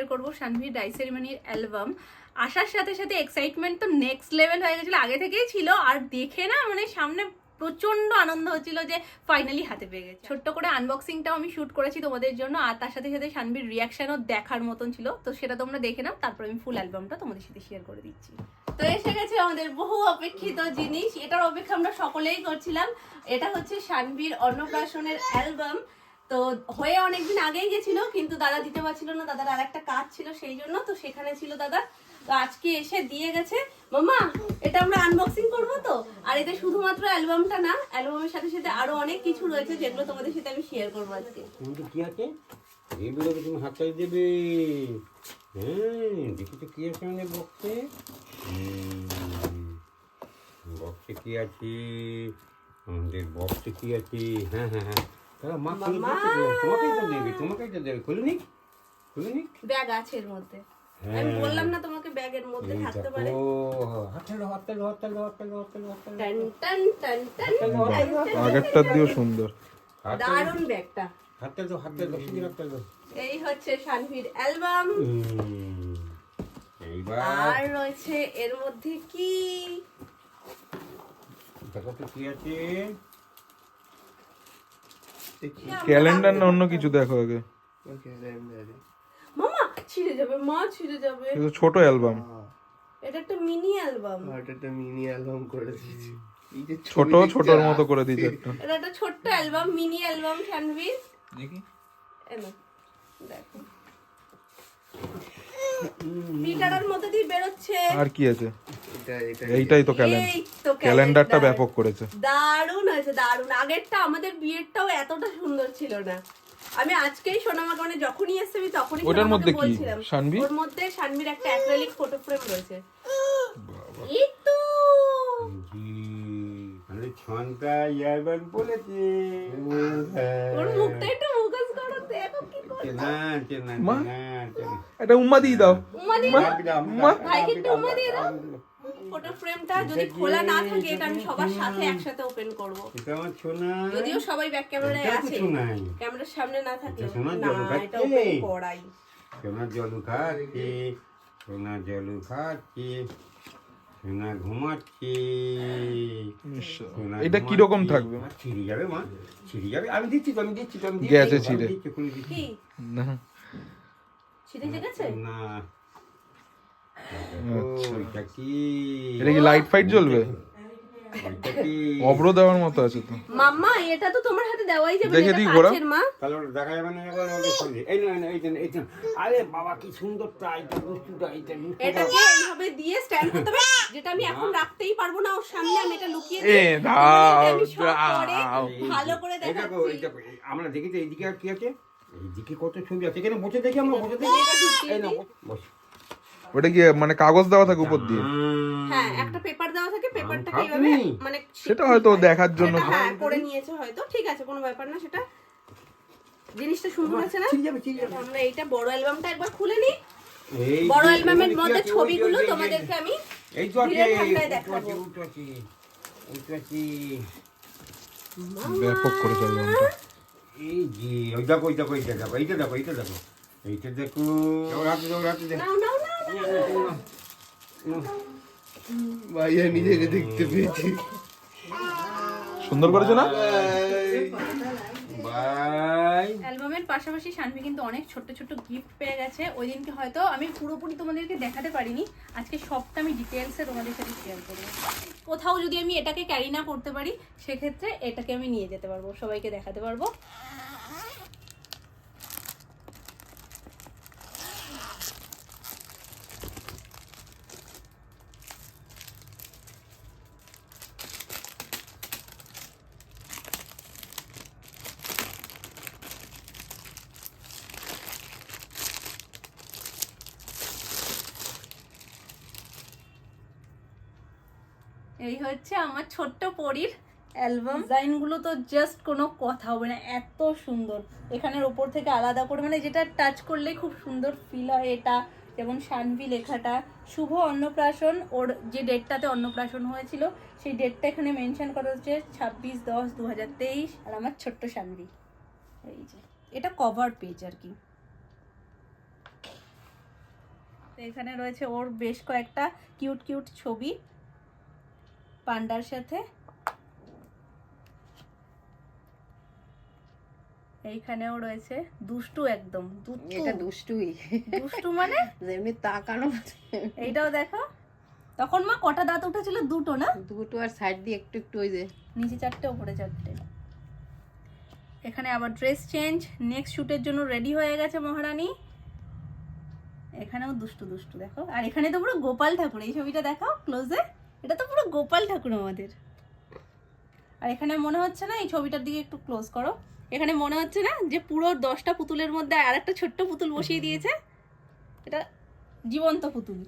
Share করবো শানভীর die সেরিমনির album. আসার সাথে সাথে এক্সাইটমেন্ট তো নেক্সট লেভেল হয়ে গেছিলো, আগে থেকেই ছিল। আর দেখে না মানে সামনে প্রচন্ড আনন্দ হচ্ছিল যে ফাইনালি হাতে পেয়ে গেছে। ছোট্ট করে আনবক্সিংটাও আমি শুট করেছি তোমাদের জন্য, আর তার সাথে সাথে শানভীর রিয়াকশনও দেখার মতন ছিল। তো সেটা তোমরা দেখে নাও, তারপর আমি ফুল অ্যালবামটা তোমাদের সাথে শেয়ার করে দিচ্ছি। তো এসে গেছে আমাদের বহু অপেক্ষিত জিনিস, এটার অপেক্ষা আমরা সকলেই করছিলাম। এটা হচ্ছে শানভীর অন্নপ্রাশনের অ্যালবাম। তো হয়ে অনেকদিন আগেই গেছিল, কিন্তু দাদা দিতে পারছিল না, দাদার আর একটা কাজ ছিল সেই জন্য। তো সেখানে ছিল দাদা, তো আজকে এসে দিয়ে গেছে। মামা এটা আমরা আনবক্সিং করবো তো। আর এতে শুধুমাত্র অ্যালবামটা না, অ্যালবামের সাথে সাথে আরো অনেক কিছু রয়েছে যেগুলো তোমাদের সাথে আমি শেয়ার করবো আজকে। কি আছে এগুলো তুমি হাতে দেবে? হ্যাঁ দেখি তো কি আছে আমাদের বক্সে। বক্সে কি আছে? আমাদের বক্সে কি আছে? হ্যাঁ হ্যাঁ হ্যাঁ, মা তোমাকেই তো দেবে, তোমাকেই তো দেবে। খুলে নি, খুলে নি। ব্যাগ আছে এর মধ্যে, আমি বললাম না তোমাকে ব্যাগের মধ্যে থাকতে পারে। আগেরটার দিয়েও সুন্দর, দারুণ ব্যাগটা। হাতে দাও, হাতে দাও, শুধু হাতে দাও। এই হচ্ছে শানভীর অ্যালবাম। এইবার আর রয়েছে এর মধ্যে কি দেখো তো কি আছে। ক্যালেন্ডার না অন্য কিছু দেখো আগে। মামা ছিঁড়ে যাবে, মা ছিঁড়ে যাবে। এটা ছোট অ্যালবাম, এটা একটা মিনি অ্যালবাম। এটা একটা মিনি অ্যালবাম করে দিয়েছি। এই যে ছোট ছোটর মতো করে দিয়েছে একটা। এটা একটা ছোট্ট অ্যালবাম, মিনি অ্যালবাম শানভীর। দেখি এনো দেখো, পিটারের মধ্যে দিয়ে বেরোচ্ছে। আর কি আছে? এটা এইটাই তো ক্যালেন্ডার। এই তো ক্যালেন্ডারটা ব্যাপক করেছে, দারুণ হয়েছে, দারুণ। আগেরটা আমাদের বিয়েরটাও এতটা সুন্দর ছিল না। আমি আজকেই সোনামাকে মানে যখনই এসেছি আমি তখনই ওটার মধ্যে কি বলছিলাম, শানভি? ওর মধ্যে শানভীর একটা অ্যাক্রিলিক ফটো ফ্রেম রয়েছে। এই তো মানে ছনটা ইয়ারবান বলেছে। ওর মুখটা একটু মুখোশ করো, দেখো কি করে। চেনা চেনা মা? চেনা চেনা। এটা উম্মা দিয়ে দাও। উম্মা দিয়ে দাও। মা? ভাইকে একটু উম্মা দিয়ে দাও। ফটো ফ্রেমটা যদি খোলা না থাকে এটা আমি সবার সাথে একসাথে ওপেন করব। এটা আমার সোনা। যদিও সবাই ব্যাক ক্যামেরায় এটা তো আছে, সোনাই। ক্যামেরার সামনে না থাকলে এটা সোনার না, জল এটা খাচ্ছে। ওপেন করাই। সোনা জল খাচ্ছে, সোনা জল খাচ্ছে, সোনা ঘুমাচ্ছে। সোনা এটা কি ঘুমাচ্ছে। রকম থাকবে? ছিঁড়ে যাবে মা, ছিঁড়ে যাবে। আমি দিচ্ছি তো, আমি দিচ্ছি তো, আমি দিচ্ছি। গেছে ছিঁড়ে। আমি দিচ্ছি, খুলে দিচ্ছি। কি না ছিঁড়ে গেছে? না আচ্ছা। ওইটা কি? এটা কি লাইট ফাইট জ্বলবে? ওইটা কি? অব্র দেওয়ার মতো আছে তো। মাম্মা এটা তো তোমার হাতে দেওয়াই যাবে, দেখে এটা দিই ঘোরা। কাচের মা। তাহলে ওটা দেখা যাবে না এখন? ওটা খুলে দিই। এই না না, এই যে এই যে। আরে বাবা কি সুন্দর টাইটা দুষ্টুটা, এইটা দুষ্টুটা। এটাকে এইভাবে দিয়ে স্ট্যান্ড করতে হবে, যেটা আমি এখন রাখতেই পারবো না ওর সামনে। আমি এটা লুকিয়ে এ দিই, দাও, আমি সব পরে দাও। ভালো করে এই দেখো, দেখাচ্ছি। এই দেখো, আমরা দেখেছি এইদিকে আর কি আছে? এইদিকে কত ছবি আছে, এখানে বসে দেখি, আমরা বসে দেখি। এটা ঢুকিয়ে এই না, দিই। বস। ওটা কি মানে কাগজ দেওয়া থাকে উপর দিয়ে? হ্যাঁ একটা পেপার দেওয়া থাকে, পেপারটাকে খাও এইভাবে তুমি? মানে সেটা হয়তো দেখার জন্য। সেটা হ্যাঁ করে নিয়েছে হয়তো, ঠিক আছে কোনো ব্যাপার না। সেটা জিনিসটা সুন্দর আছে না? ছিঁড়ে যাবে, ছিঁড়ে যাবে। আমরা এইটা বড় অ্যালবামটা একবার খুলে নিই। এই বড় যে, অ্যালবামের ওখানে কি মধ্যে আছে? ওই ছবিগুলো যে, এই যে, তোমাদেরকে আমি এই তো আছে, ধীরে ঠান্ডায় ওই তো দেখাবো। আছে, ওই তো আছে, ওই তো আছে। ব্যাপক করেছে অ্যালবামটা। এই যে, ওই দেখো, ওই দেখো, এইটা দেখো, এইটা দেখো, এইটা দেখো, এইটা দেখো। ওর হাতে দাও, ওর হাতে দাও। নাও নাও নাও। ভাইয়া নিজেকে দেখতে পেয়েছি। সুন্দর করেছে না? বাই। অ্যালবামের পাশাপাশি শানভি কিন্তু অনেক ছোট্ট ছোট্ট গিফট পেয়ে গেছে। ওই দিনকে হয়তো আমি পুরোপুরি তোমাদেরকে দেখাতে পারিনি, আজকে সবটা আমি ডিটেলসে তোমাদের সাথে শেয়ার করবো। কোথাও যদি আমি এটাকে ক্যারি না করতে পারি সেক্ষেত্রে এটাকে আমি নিয়ে যেতে পারবো, সবাইকে দেখাতে পারবো। এই হচ্ছে আমার ছোট্ট পরীর অ্যালবাম। ডিজাইনগুলো তো জাস্ট কোনো কথা হবে না, এত সুন্দর। এখানের ওপর থেকে আলাদা করে মানে যেটা টাচ করলে খুব সুন্দর ফিল হয়। এটা যেমন শানভি লেখাটা, শুভ অন্নপ্রাশন, ওর যে ডেটটাতে অন্নপ্রাশন হয়েছিল সেই ডেটটা এখানে মেনশন করা হচ্ছে 26/10/2023। আর আমার ছোট্ট শানভি। এই যে এটা কভার পেজ আর কি। এখানে রয়েছে ওর বেশ কয়েকটা কিউট কিউট ছবি পান্ডার সাথে। এইখানেও রয়েছে দুষ্টু, একদম এটা দুষ্টুই, দুষ্টু মানে যেমনি তাকানো। এইটাও দেখো, তখন মা কটা দাঁত উঠেছিল? দুটো না? দুটো, আর সাইড দিয়ে একটু একটু ওই যে নিচে 4টে উপরে 4টে। এখানে আবার ড্রেস চেঞ্জ, নেক্সট শুটের জন্য রেডি হয়ে গেছে মহারানী। এখানেও দুষ্টু দুষ্টু দেখো। আর এখানে তো পুরো গোপাল ঠাকুর, এই ছবিটা দেখাও ক্লোজে, এটা তো পুরো গোপাল ঠাকুর আমাদের। আর এখানে মনে হচ্ছে না, এই ছবিটার দিকে একটু ক্লোজ করো, এখানে মনে হচ্ছে না যে পুরো 10টা পুতুলের মধ্যে আর একটা ছোট্ট পুতুল বসিয়ে দিয়েছে? এটা জীবন্ত পুতুল।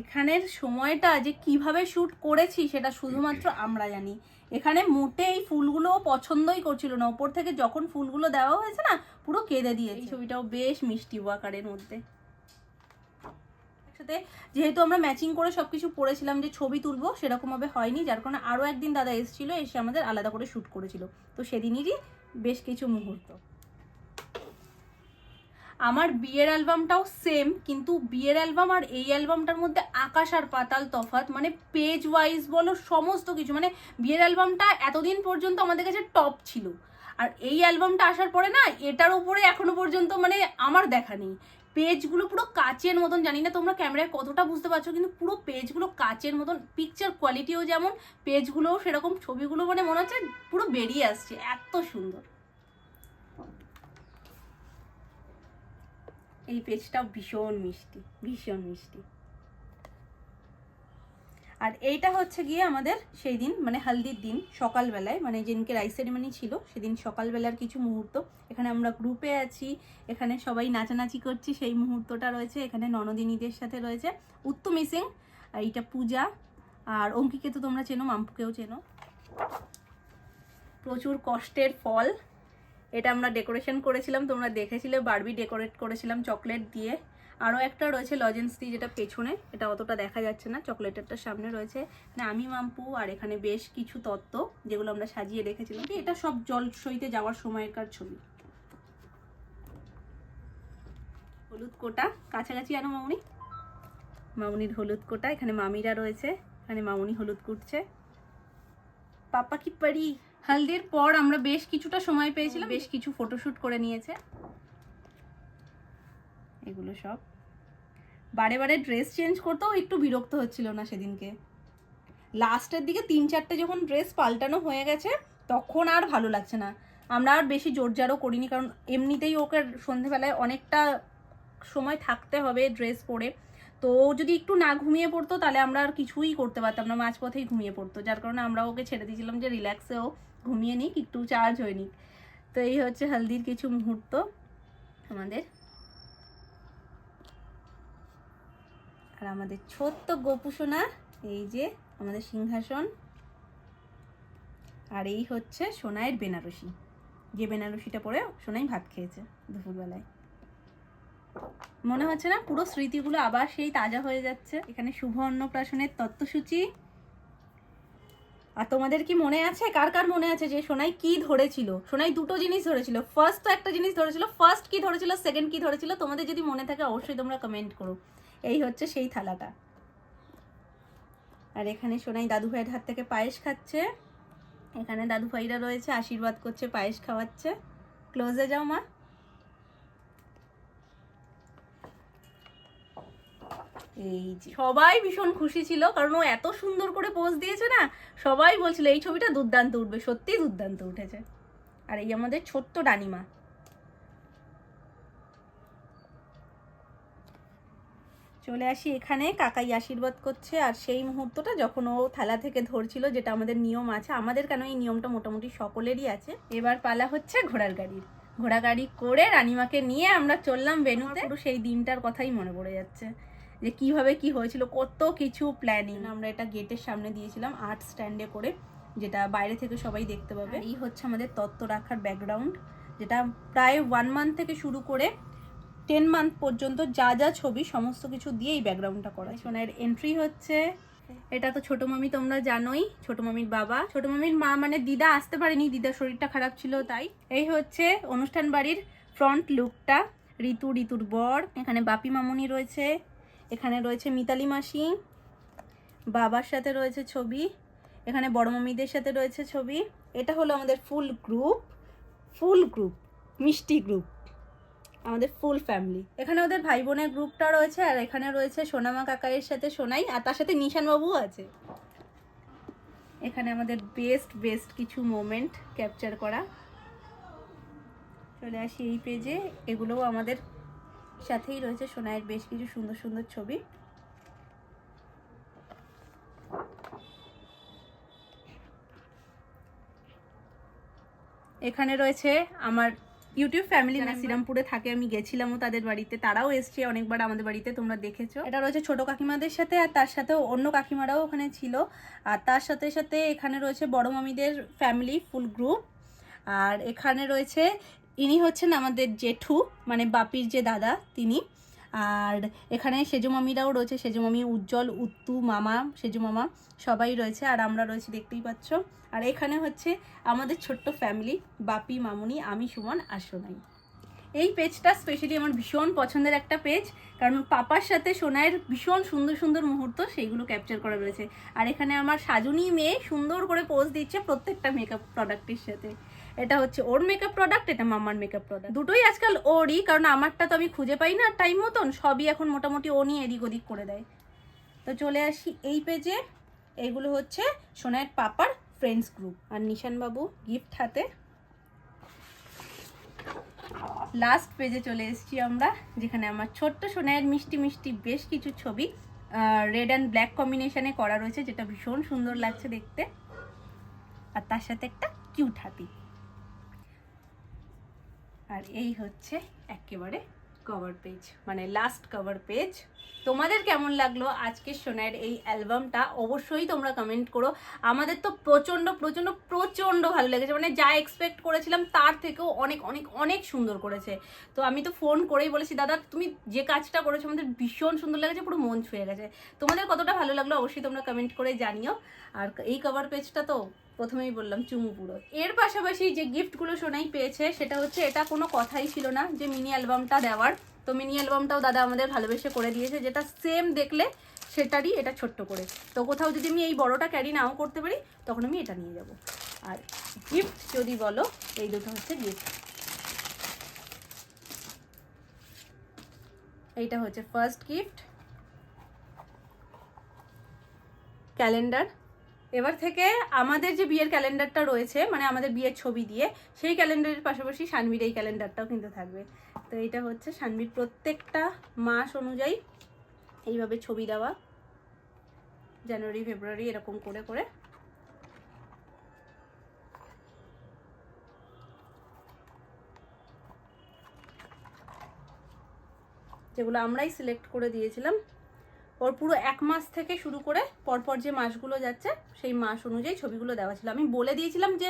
এখানের সময়টা যে কিভাবে শুট করেছি সেটা শুধুমাত্র আমরা জানি। এখানে মোটে এই ফুলগুলো পছন্দই করছিল না, ওপর থেকে যখন ফুলগুলো দেওয়া হয়েছে না পুরো কেঁদে দিয়েছে। এই ছবিটাও বেশ মিষ্টি আকারের মধ্যে। একসাথে যেহেতু আমরা ম্যাচিং করে সবকিছু পরেছিলাম যে ছবি তুলবো, সেরকম ভাবে হয়নি, যার কারণে আরো একদিন দাদা এসেছিল, এসে আমাদের আলাদা করে শুট করেছিল। তো সেদিনেরই বেশ কিছু মুহূর্ত। আমার বিয়ের অ্যালবামটাও সেম, কিন্তু বিয়ের অ্যালবাম আর এই অ্যালবামটার মধ্যে আকাশ আর পাতাল তফাৎ। মানে পেজ ওয়াইজ বলো, সমস্ত কিছু। মানে বিয়ের অ্যালবামটা এতদিন পর্যন্ত আমাদের কাছে টপ ছিল, আর এই অ্যালবামটা আসার পরে না এটার উপরে এখনো পর্যন্ত মানে আমার দেখা নেই। পেজগুলো পুরো কাচের মতন, জানি না তোমরা ক্যামেরায় কতটা বুঝতে পারছো, কিন্তু পুরো পেজগুলো কাচের মতন। পিকচার কোয়ালিটিও যেমন, পেজগুলোও সেরকম। ছবিগুলো মানে মনে হচ্ছে পুরো বেরিয়ে আসছে, এত সুন্দর। এই পেজটাও ভীষণ মিষ্টি, ভীষণ মিষ্টি। আর এইটা হচ্ছে গিয়ে আমাদের সেই দিন, মানে হলদির দিন সকালবেলায়, মানে যেদিনকে রাইস সেরিমনি ছিল সেদিন সকালবেলার কিছু মুহূর্ত। এখানে আমরা গ্রুপে আছি, এখানে সবাই নাচানাচি করছি, সেই মুহূর্তটা রয়েছে। এখানে ননদিনীদের সাথে রয়েছে উত্তমি সিং, আর এইটা পূজা, আর অঙ্কিকে তো তোমরা চেনো, মাম্পুকেও চেনো। প্রচুর কষ্টের ফল। এটা আমরা ডেকোরেশন করেছিলাম, তোমরা দেখেছিলে, বারবি ডেকোরেট করেছিলাম চকলেট দিয়ে। আরও একটা রয়েছে লজেন্স দিয়ে, যেটা পেছনে, এটা অতটা দেখা যাচ্ছে না, চকলেটেরটা সামনে রয়েছে। মানে আমি, মাম্পু, আর এখানে বেশ কিছু তত্ত্ব যেগুলো আমরা সাজিয়ে রেখেছিলাম। এটা সব জলসইতে যাওয়ার সময়কার ছবি। হলুদ কোটা কাছাকাছি আনো মামুনি, মামুনির হলুদ কোটা। এখানে মামিরা রয়েছে, এখানে মামুনি হলুদ কুটছে। পাপা কি পারি। হলদির পর আমরা বেশ কিছুটা সময় পেয়েছিলাম, বেশ কিছু ফটোশুট করে নিয়েছে। এগুলো সব বারে বারে ড্রেস চেঞ্জ করতেও একটু বিরক্ত হচ্ছিল না সেদিনকে। লাস্টের দিকে 3-4টে যখন ড্রেস পাল্টানো হয়ে গেছে তখন আর ভালো লাগছে না। আমরা আর বেশি জোরজারও করিনি, কারণ এমনিতেই ওকে সন্ধেবেলায় অনেকটা সময় থাকতে হবে ড্রেস পরে। তো যদি একটু না ঘুমিয়ে পড়তো তাহলে আমরা আর কিছুই করতে পারতাম না, মাঝপথেই ঘুমিয়ে পড়তো। যার কারণে আমরা ওকে ছেড়ে দিয়েছিলাম যে রিল্যাক্সেও ঘুমিয়ে নিক, একটু চার্জ হয়ে নিক। তো এই হচ্ছে হলদির কিছু মুহূর্ত আমাদের। আর আমাদের ছোট্ট গোপুসোনা, এই যে আমাদের সিংহাসন। আর এই হচ্ছে সোনাইয়ের বেনারসি, যে বেনারসিটা পরে সোনাই ভাত খেয়েছে দুপুরবেলায়। মনে হচ্ছে না পুরো স্মৃতিগুলো আবার সেই তাজা হয়ে যাচ্ছে। এখানে শুভ অন্নপ্রাশনের তত্ত্বসূচি। আর তোমাদের কি মনে আছে, কার কার মনে আছে যে সোনাই কি ধরেছিল? সোনাই দুটো জিনিস ধরেছিল। ফার্স্ট তো একটা জিনিস ধরেছিল, ফার্স্ট কি ধরেছিল, সেকেন্ড কি ধরেছিল, তোমাদের যদি মনে থাকে অবশ্যই তোমরা কমেন্ট করো। এই হচ্ছে সেই থালাটা। আর এখানে সোনাই দাদু ভাইয়ের হাত থেকে পায়েস খাচ্ছে। এখানে দাদু ভাইরা রয়েছে, আশীর্বাদ করছে, পায়েস খাওয়াচ্ছে। ক্লোজে যাও মা। এই যে সবাই ভীষণ খুশি ছিল, কারণ ও এত সুন্দর করে পোজ দিয়েছে না। সবাই বলছিল এই ছবিটা দুর্দান্ত উঠবে, সত্যিই দুর্দান্ত উঠেছে। আর এই আমাদের ছোট্ট রানীমা। চলে আসি এখানে, কাকাই আশীর্বাদ করছে। আর সেই মুহূর্তটা যখন ও থালা থেকে ধরছিল, যেটা আমাদের নিয়ম আছে, আমাদের কেন এই নিয়মটা মোটামুটি সকলেরই আছে। এবার পালা হচ্ছে ঘোড়ার গাড়ির। ঘোড়া গাড়ি করে রানীমাকে নিয়ে আমরা চললাম ভেন্যুতে। পুরো সেই দিনটার কথাই মনে পড়ে যাচ্ছে, যে কিভাবে কি হয়েছিল, কত কিছু প্ল্যানিং। আমরা এটা গেটের সামনে দিয়েছিলাম আর্ট স্ট্যান্ডে করে, যেটা বাইরে থেকে সবাই দেখতে পাবে। এই হচ্ছে আমাদের তত্ত্ব রাখার ব্যাকগ্রাউন্ড, যেটা প্রায় 1 মান্থ থেকে শুরু করে 10 মান্থ পর্যন্ত যা যা ছবি সমস্ত কিছু দিয়ে এই ব্যাকগ্রাউন্ডটা করা। সোনার এন্ট্রি হচ্ছে। এটা তো ছোট মামি, তোমরা জানোই, ছোট মামির বাবা। ছোট মামির মা মানে দিদা আসতে পারেনি, দিদার শরীরটা খারাপ ছিল তাই। এই হচ্ছে অনুষ্ঠান বাড়ির ফ্রন্ট লুকটা। ঋতুর বর, এখানে বাপি মামুনি রয়েছে, এখানে রয়েছে মিতালি মাসি, বাবার সাথে রয়েছে ছবি, এখানে বড় মামিদের সাথে রয়েছে ছবি। এটা হলো আমাদের ফুল গ্রুপ, মিষ্টি গ্রুপ, আমাদের ফুল ফ্যামিলি। এখানে ওদের ভাই বোনের গ্রুপটা রয়েছে, আর এখানে রয়েছে সোনামা কাকাইয়ের সাথে সোনাই, আর তার সাথে নিশান বাবুও আছে। এখানে আমাদের বেস্ট কিছু মোমেন্ট ক্যাপচার করা। চলে আসি এই পেজে, এগুলোও আমাদের সাথেই রয়েছে সোনাইয়ের বেশ কিছু সুন্দর ছবি। এখানে রয়েছে আমার ইউটিউব ফ্যামিলি, যারা শ্রীরামপুরে থাকে, আমি গেছিলামও তাদের বাড়িতে, তারাও এসছে অনেকবার আমাদের বাড়িতে, তোমরা দেখেছো। এটা রয়েছে ছোট কাকিমাদের সাথে, আর তার সাথে অন্য কাকিমারাও ওখানে ছিল, আর তার সাথে এখানে রয়েছে বড় মামিদের ফ্যামিলি ফুল গ্রুপ। আর এখানে রয়েছে, ইনি হচ্ছেন আমাদের জেঠু, মানে বাপির যে দাদা তিনি। আর এখানে সেজো মামিরাও রয়েছে, সেজো মামি, উজ্জ্বল, উত্তু, মামা, সেজো মামা সবাই রয়েছে, আর আমরা রয়েছি, দেখতেই পাচ্ছ। আর এখানে হচ্ছে আমাদের ছোট্ট ফ্যামিলি, বাপি, মামুনি, আমি, সুমন আর সোনাই। এই পেজটা স্পেশালি আমার ভীষণ পছন্দের একটা পেজ, কারণ পাপার সাথে সোনাইয়ের ভীষণ সুন্দর মুহূর্ত সেইগুলো ক্যাপচার করা রয়েছে। আর এখানে আমার সাজুনি মেয়ে সুন্দর করে পোজ দিচ্ছে প্রত্যেকটা মেকআপ প্রোডাক্টের সাথে। এটা হচ্ছে ওর মেকআপ প্রোডাক্ট, এটা মামার মেকআপ প্রোডাক্ট, দুটোই আজকাল ওরই, কারণ আমারটা তো আমি খুঁজে পাই না টাইম মতন, সবই এখন মোটামুটি ও নিয়ে এদিক ওদিক করে দেয়। তো চলে আসি এই পেজে, এইগুলো হচ্ছে সোনাইয়ের পাপার ফ্রেন্ডস গ্রুপ, আর নিশান বাবু গিফট হাতে। লাস্ট পেজে চলে এসেছি আমরা, যেখানে আমার ছোট্ট সোনাইয়ের মিষ্টি বেশ কিছু ছবি রেড অ্যান্ড ব্ল্যাক কম্বিনেশনে করা রয়েছে, যেটা ভীষণ সুন্দর লাগছে দেখতে, আর তার সাথে একটা কিউট হাতি। আর এই হচ্ছে একেবারে কভার পেজ, মানে লাস্ট কভার পেজ। তোমাদের কেমন লাগলো আজকে সোনাইয়ের এই অ্যালবামটা অবশ্যই তোমরা কমেন্ট করো। আমাদের তো প্রচণ্ড ভালো লেগেছে, মানে যা এক্সপেক্ট করেছিলাম তার থেকেও অনেক সুন্দর করেছে। তো আমি তো ফোন করেই বলেছি, দাদা তুমি যে কাজটা করেছো আমাদের ভীষণ সুন্দর লেগেছে, পুরো মন ছুঁয়ে গেছে। তোমাদের কতটা ভালো লাগলো অবশ্যই তোমরা কমেন্ট করে জানিও। আর এই কভার পেজটা তো প্রথমেই বললাম চুমু পুরো। এর পাশাপাশি যে গিফটগুলো সোনাই পেয়েছে সেটা হচ্ছে, এটা কোনো কথাই ছিল না যে মিনি অ্যালবামটা দেওয়ার, তো মিনি অ্যালবামটাও দাদা আমাদের ভালোবেসে করে দিয়েছে, যেটা সেম দেখলে সেটারই এটা ছোট্ট করে। তো কোথাও যদি আমি এই বড়টা ক্যারি নাও করতে পারি তখন আমি এটা নিয়ে যাব। আর গিফট যদি বলো, এই দুটো হচ্ছে গিফট। এইটা হচ্ছে ফার্স্ট গিফট, ক্যালেন্ডার। এবার থেকে আমাদের যে বিয়ের ক্যালেন্ডারটা রয়েছে, মানে আমাদের বিয়ের ছবি দিয়ে, সেই ক্যালেন্ডারের পাশাপাশি শানবীর এই ক্যালেন্ডারটাও কিন্তু থাকবে। তো এইটা হচ্ছে শানবীর প্রত্যেকটা মাস অনুযায়ী এইভাবে ছবি দেওয়া, জানুয়ারি ফেব্রুয়ারি এরকম করে করে। যেগুলো আমরাই সিলেক্ট করে দিয়েছিলাম, ওর পুরো 1 মাস থেকে শুরু করে পরপর যে মাসগুলো যাচ্ছে সেই মাস অনুযায়ী ছবিগুলো দেওয়া ছিল। আমি বলে দিয়েছিলাম যে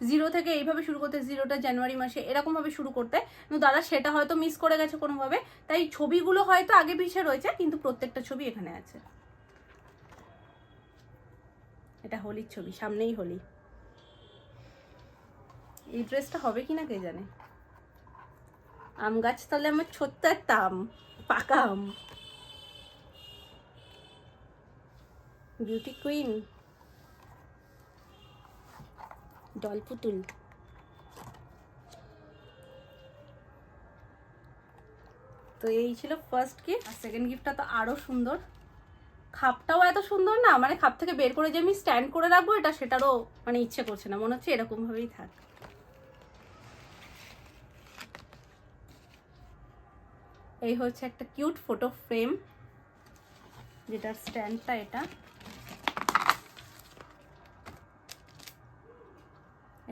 0 থেকে এইভাবে শুরু করতে, 0টা জানুয়ারি মাসে এরকমভাবে শুরু করতে, কিন্তু দাদা সেটা হয়তো মিস করে গেছে কোনোভাবে, তাই ছবিগুলো হয়তো আগে পিছিয়ে রয়েছে, কিন্তু প্রত্যেকটা ছবি এখানে আছে। এটা হোলির ছবি, সামনেই হোলি। এই ড্রেসটা হবে কিনা কে জানে। আম গাছ তলে আমার ছোট্ট একটা আম, পাকা আম। বিউটি কুইন, ডল পুতুল। তো এই ছিল ফার্স্ট গিফট। আর সেকেন্ড গিফটটা তো আরো সুন্দর, খাপটাও এত সুন্দর না, মানে খাপ থেকে বের করে যে আমি স্ট্যান্ড করে রাখবো এটা, সেটারও মানে ইচ্ছে করছে না, মনে হচ্ছে এরকম ভাবেই থাক। এই হচ্ছে একটা কিউট ফটো ফ্রেম, যেটার স্ট্যান্ডটা এটা।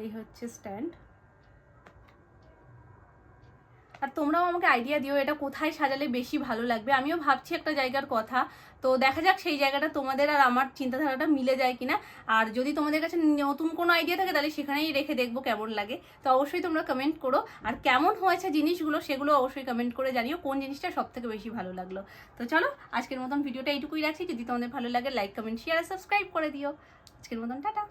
এই হচ্ছে স্ট্যান্ড। আর তোমরাও আমাকে আইডিয়া দিও এটা কোথায় সাজালে বেশি ভালো লাগবে। আমিও ভাবছি একটা জায়গার কথা, তো দেখা যাক সেই জায়গাটা তোমাদের আর আমার চিন্তাধারাটা মিলে যায় কিনা। আর যদি তোমাদের কাছে নতুন কোনো আইডিয়া থাকে তাহলে সেখানেই রেখে দেখবো কেমন লাগে। তো অবশ্যই তোমরা কমেন্ট করো, আর কেমন হয়েছে জিনিসগুলো সেগুলো অবশ্যই কমেন্ট করে জানিও, কোন জিনিসটা সব থেকে বেশি ভালো লাগলো। তো চলো আজকের মতন ভিডিওটা এইটুকুই রাখছি। যদি তোমাদের ভালো লাগে লাইক কমেন্ট শেয়ার আর সাবস্ক্রাইব করে দিও। আজকের মতন টাটা।